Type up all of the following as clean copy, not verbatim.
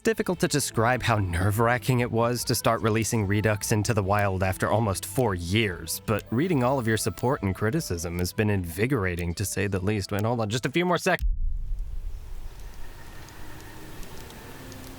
It's difficult to describe how nerve-wracking it was to start releasing Redux into the wild after almost 4 years, but reading all of your support and criticism has been invigorating to say the least. Wait, hold on, just a few more seconds.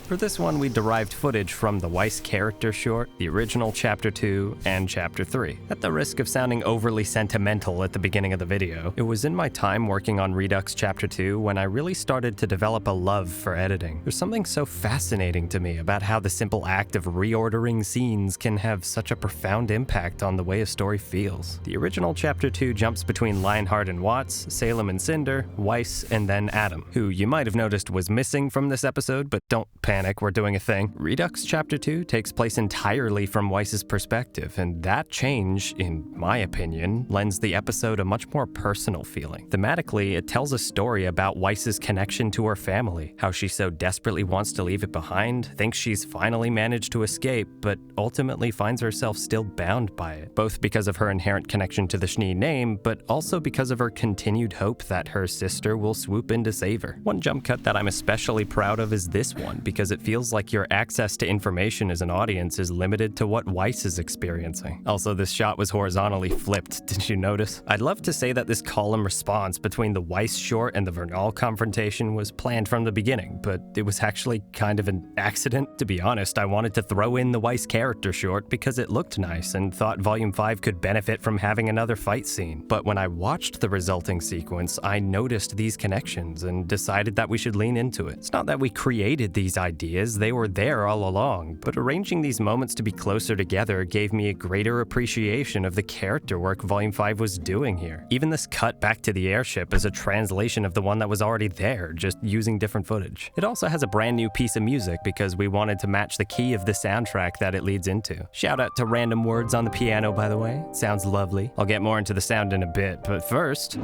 For this one, we derived footage from the Weiss character short, the original Chapter 2, and Chapter 3. At the risk of sounding overly sentimental at the beginning of the video, it was in my time working on Redux Chapter 2 when I really started to develop a love for editing. There's something so fascinating to me about how the simple act of reordering scenes can have such a profound impact on the way a story feels. The original Chapter 2 jumps between Lionheart and Watts, Salem and Cinder, Weiss, and then Adam, who you might have noticed was missing from this episode, but don't panic. We're doing a thing. Redux Chapter 2 takes place entirely from Weiss's perspective, and that change, in my opinion, lends the episode a much more personal feeling. Thematically, it tells a story about Weiss's connection to her family, how she so desperately wants to leave it behind, thinks she's finally managed to escape, but ultimately finds herself still bound by it, both because of her inherent connection to the Schnee name, but also because of her continued hope that her sister will swoop in to save her. One jump cut that I'm especially proud of is this one, because it feels like your access to information as an audience is limited to what Weiss is experiencing. Also, this shot was horizontally flipped, did you notice? I'd love to say that this column response between the Weiss short and the Vernal confrontation was planned from the beginning, but it was actually kind of an accident. To be honest, I wanted to throw in the Weiss character short because it looked nice and thought Volume 5 could benefit from having another fight scene. But when I watched the resulting sequence, I noticed these connections and decided that we should lean into it. It's not that we created these ideas, they were there all along, but arranging these moments to be closer together gave me a greater appreciation of the character work Volume 5 was doing here. Even this cut back to the airship is a translation of the one that was already there, just using different footage. It also has a brand new piece of music because we wanted to match the key of the soundtrack that it leads into. Shout out to Random Words on the piano, by the way. It sounds lovely. I'll get more into the sound in a bit, but first...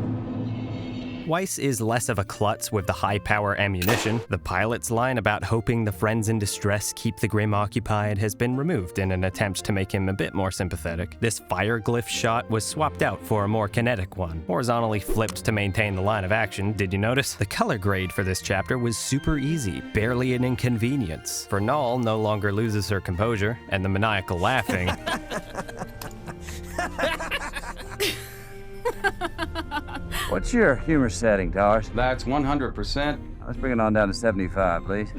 Weiss is less of a klutz with the high-power ammunition. The pilot's line about hoping the friends in distress keep the Grim occupied has been removed in an attempt to make him a bit more sympathetic. This fire glyph shot was swapped out for a more kinetic one, horizontally flipped to maintain the line of action. Did you notice? The color grade for this chapter was super easy, barely an inconvenience. Vernal no longer loses her composure, and the maniacal laughing... What's your humor setting, Towers? That's 100%. Let's bring it on down to 75, please.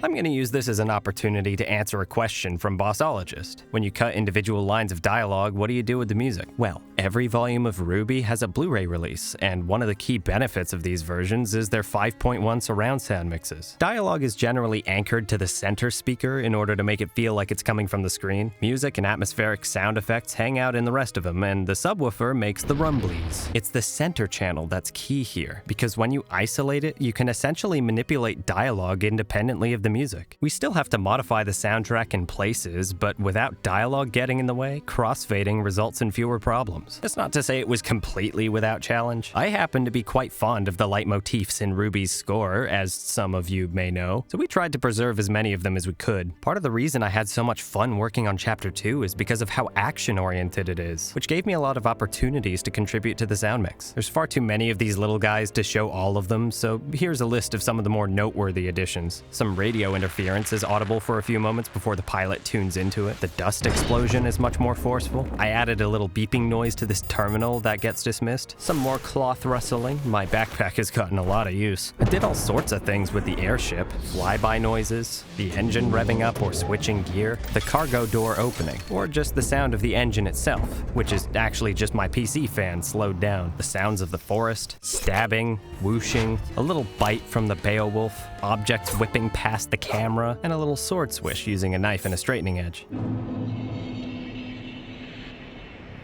I'm going to use this as an opportunity to answer a question from Bossologist. When you cut individual lines of dialogue, what do you do with the music? Well, every volume of Ruby has a Blu-ray release, and one of the key benefits of these versions is their 5.1 surround sound mixes. Dialogue is generally anchored to the center speaker in order to make it feel like it's coming from the screen. Music and atmospheric sound effects hang out in the rest of them, and the subwoofer makes the rumblies. It's the center channel that's key here, because when you isolate it, you can essentially manipulate dialogue independently of the music. We still have to modify the soundtrack in places, but without dialogue getting in the way, crossfading results in fewer problems. That's not to say it was completely without challenge. I happen to be quite fond of the leitmotifs in Ruby's score, as some of you may know, so we tried to preserve as many of them as we could. Part of the reason I had so much fun working on Chapter 2 is because of how action-oriented it is, which gave me a lot of opportunities to contribute to the sound mix. There's far too many of these little guys to show all of them, so here's a list of some of the more noteworthy additions. Some radio interference is audible for a few moments before the pilot tunes into it. The dust explosion is much more forceful. I added a little beeping noise to this terminal that gets dismissed. Some more cloth rustling. My backpack has gotten a lot of use. I did all sorts of things with the airship. Flyby noises, the engine revving up or switching gear, the cargo door opening, or just the sound of the engine itself, which is actually just my PC fan slowed down. The sounds of the forest, stabbing, whooshing, a little bite from the Beowulf, objects whipping past the camera, and a little sword swish using a knife and a straightening edge.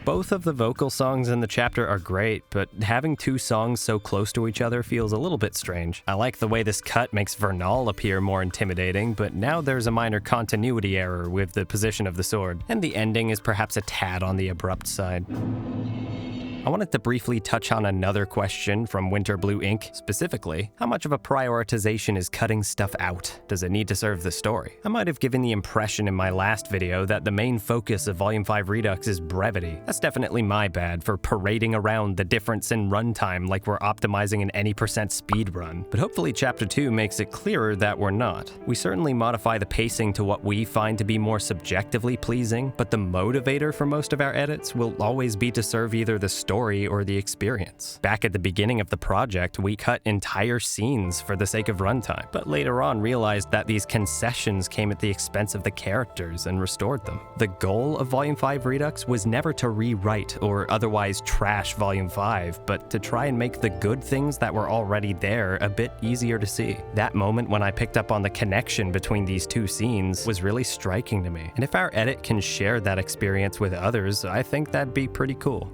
Both of the vocal songs in the chapter are great, but having two songs so close to each other feels a little bit strange. I like the way this cut makes Vernal appear more intimidating, but now there's a minor continuity error with the position of the sword, and the ending is perhaps a tad on the abrupt side. I wanted to briefly touch on another question from Winter Blue Ink, specifically, how much of a prioritization is cutting stuff out? Does it need to serve the story? I might have given the impression in my last video that the main focus of Volume 5 Redux is brevity. That's definitely my bad for parading around the difference in runtime like we're optimizing an any percent speed run. But hopefully Chapter 2 makes it clearer that we're not. We certainly modify the pacing to what we find to be more subjectively pleasing, but the motivator for most of our edits will always be to serve either the story or the experience. Back at the beginning of the project, we cut entire scenes for the sake of runtime, but later on realized that these concessions came at the expense of the characters and restored them. The goal of Volume 5 Redux was never to rewrite or otherwise trash Volume 5, but to try and make the good things that were already there a bit easier to see. That moment when I picked up on the connection between these two scenes was really striking to me, and if our edit can share that experience with others, I think that'd be pretty cool.